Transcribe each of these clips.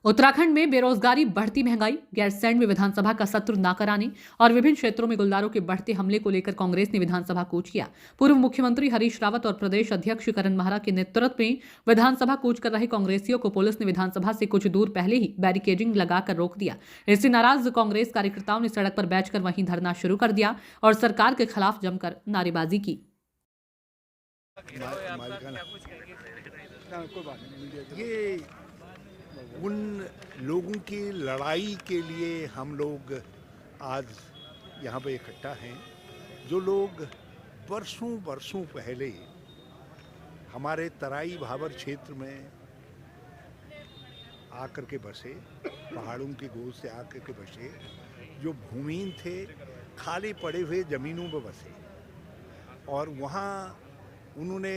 उत्तराखंड में बेरोजगारी, बढ़ती महंगाई, गैरसैंण में विधानसभा का सत्र न कराने और विभिन्न क्षेत्रों में गुलदारों के बढ़ते हमले को लेकर कांग्रेस ने विधानसभा कूच किया। पूर्व मुख्यमंत्री हरीश रावत और प्रदेश अध्यक्ष करण माहरा के नेतृत्व में विधानसभा कूच कर रहे कांग्रेसियों को पुलिस ने विधानसभा से कुछ दूर पहले ही बैरिकेडिंग लगाकर रोक दिया। इससे नाराज कांग्रेस कार्यकर्ताओं ने सड़क पर बैठकर वहीं धरना शुरू कर दिया और सरकार के खिलाफ जमकर नारेबाजी की। ये उन लोगों की लड़ाई के लिए हम लोग आज यहाँ पे इकट्ठा हैं, जो लोग वर्षों पहले हमारे तराई भाबर क्षेत्र में आकर के बसे, पहाड़ों की गोद से आकर के बसे, जो भूमिहीन थे, खाली पड़े हुए ज़मीनों पर बसे और वहाँ उन्होंने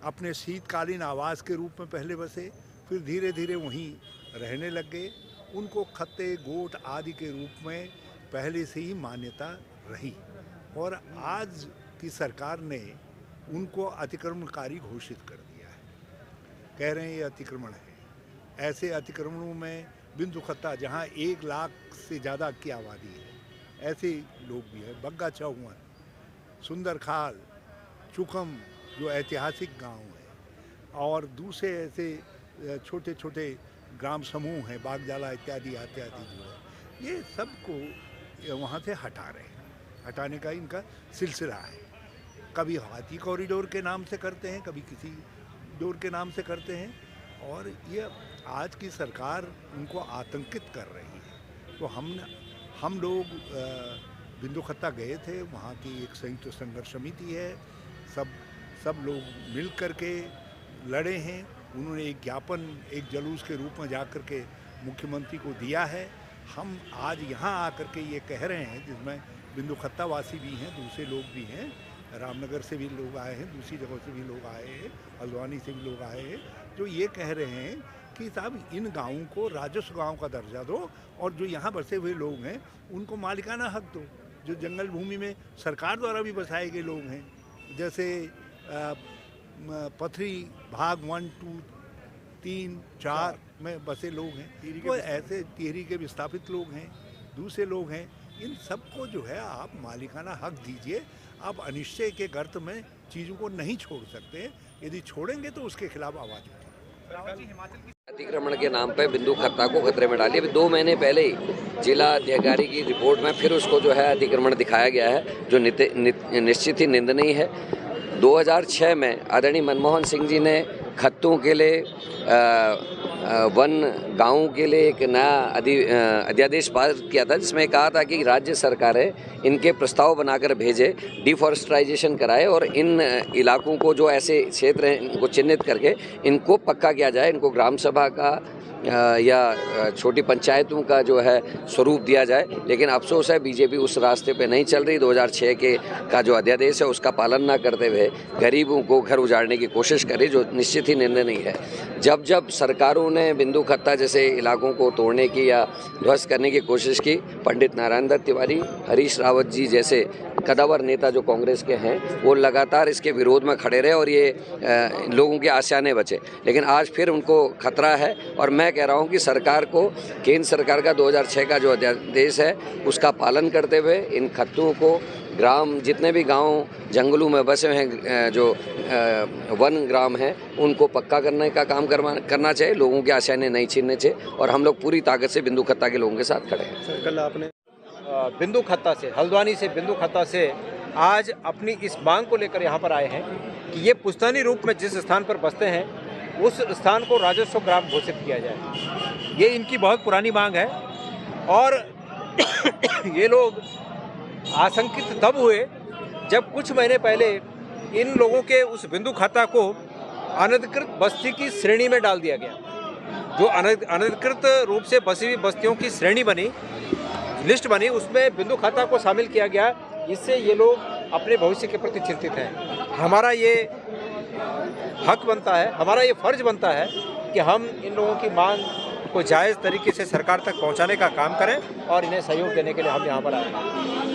अपने शीतकालीन आवास के रूप में पहले बसे, फिर धीरे धीरे वहीं रहने लग गए। उनको खत्ते, गोट आदि के रूप में पहले से ही मान्यता रही और आज की सरकार ने उनको अतिक्रमणकारी घोषित कर दिया है। कह रहे हैं ये अतिक्रमण है। ऐसे अतिक्रमणों में बिंदु खत्ता, जहाँ 1 लाख से ज़्यादा की आबादी है, ऐसे लोग भी हैं। बग्गा चौवन, सुंदरखाल, चुकम जो ऐतिहासिक गांव है और दूसरे ऐसे छोटे छोटे ग्राम समूह हैं, बागजाला इत्यादि जो है, ये सबको वहाँ से हटा रहे हैं। हटाने का इनका सिलसिला है। कभी हाथी कॉरिडोर के नाम से करते हैं, कभी किसी डोर के नाम से करते हैं और ये आज की सरकार उनको आतंकित कर रही है। तो हम लोग बिंदु खत्ता गए थे, वहाँ की एक संयुक्त संघर्ष समिति है, सब लोग मिल कर के लड़े हैं। उन्होंने एक ज्ञापन एक जुलूस के रूप में जाकर के मुख्यमंत्री को दिया है। हम आज यहाँ आकर के ये कह रहे हैं, जिसमें बिंदु खत्ता वासी भी हैं, दूसरे लोग भी हैं, रामनगर से भी लोग आए हैं, दूसरी जगह से भी लोग आए हैं, हल्द्वानी से भी लोग आए हैं, जो ये कह रहे हैं कि साहब इन गाँवों को राजस्व गाँव का दर्जा दो और जो यहाँ बसे हुए लोग हैं उनको मालिकाना हक दो। जो जंगल भूमि में सरकार द्वारा भी बसाए गए लोग हैं, जैसे पथरी भाग 1, 2, 3, 4 में बसे लोग हैं, तो ऐसे टिहरी के विस्थापित लोग हैं, दूसरे लोग हैं, इन सबको जो है आप मालिकाना हक दीजिए। आप अनिश्चय के गर्त में चीज़ों को नहीं छोड़ सकते। यदि छोड़ेंगे तो उसके खिलाफ आवाज़ उठेगी। अतिक्रमण के नाम पे बिंदु खत्ता को खतरे में डाली। अभी 2 महीने पहले ही जिला अधिकारी की रिपोर्ट में फिर उसको जो है अतिक्रमण दिखाया गया है, जो निश्चित ही निंदनीय है। 2006 में आदरणीय मनमोहन सिंह जी ने खत्तों के लिए वन गाँवों के लिए एक नया अध्यादेश पास किया था, जिसमें कहा था कि राज्य सरकारें इनके प्रस्ताव बनाकर भेजे, डिफॉरेस्टराइजेशन कराए और इन इलाकों को, जो ऐसे क्षेत्र हैं, इनको चिन्हित करके इनको पक्का किया जाए, इनको ग्राम सभा का या छोटी पंचायतों का जो है स्वरूप दिया जाए। लेकिन अफसोस है बीजेपी उस रास्ते पे नहीं चल रही। 2006 का जो अध्यादेश है उसका पालन ना करते हुए गरीबों को घर उजाड़ने की कोशिश करे, जो निश्चित ही निंदनीय है। जब सरकारों ने बिंदु खत्ता जैसे इलाकों को तोड़ने की या ध्वस्त करने की कोशिश की, पंडित नारायण दत्त तिवारी, हरीश रावत जी जैसे कदावर नेता जो कांग्रेस के हैं, वो लगातार इसके विरोध में खड़े रहे और ये लोगों के आशियाने बचे। लेकिन आज फिर उनको खतरा है और मैं कह रहा हूं कि सरकार को, केंद्र सरकार का 2006 का जो अध्यादेश है उसका पालन करते हुए इन खत्तों को, जितने भी गांव जंगलों में बसे हैं, जो वन ग्राम हैं, उनको पक्का करने का काम करना चाहिए। लोगों के आशियाने नहीं छीनने चाहिए और हम लोग पूरी ताकत से बिंदु खत्ता के लोगों के साथ खड़े हैं। सर, कल आपने बिंदु खत्ता से, हल्द्वानी से बिंदु खत्ता से आज अपनी इस मांग को लेकर यहाँ पर आए हैं कि ये पुश्तैनी रूप में जिस स्थान पर बसते हैं उस स्थान को राजस्व ग्राम घोषित किया जाए। ये इनकी बहुत पुरानी मांग है और ये लोग आशंकित तब हुए जब कुछ महीने पहले इन लोगों के उस बिंदु खत्ता को अनधिकृत बस्ती की श्रेणी में डाल दिया गया। जो अनधिकृत रूप से बसी हुई बस्तियों की श्रेणी बनी, लिस्ट बनी, उसमें बिंदु खत्ता को शामिल किया गया। इससे ये लोग अपने भविष्य के प्रति चिंतित हैं। हमारा ये हक बनता है, हमारा ये फर्ज बनता है कि हम इन लोगों की मांग को जायज़ तरीके से सरकार तक पहुंचाने का काम करें और इन्हें सहयोग देने के लिए हम यहाँ पर आए हैं।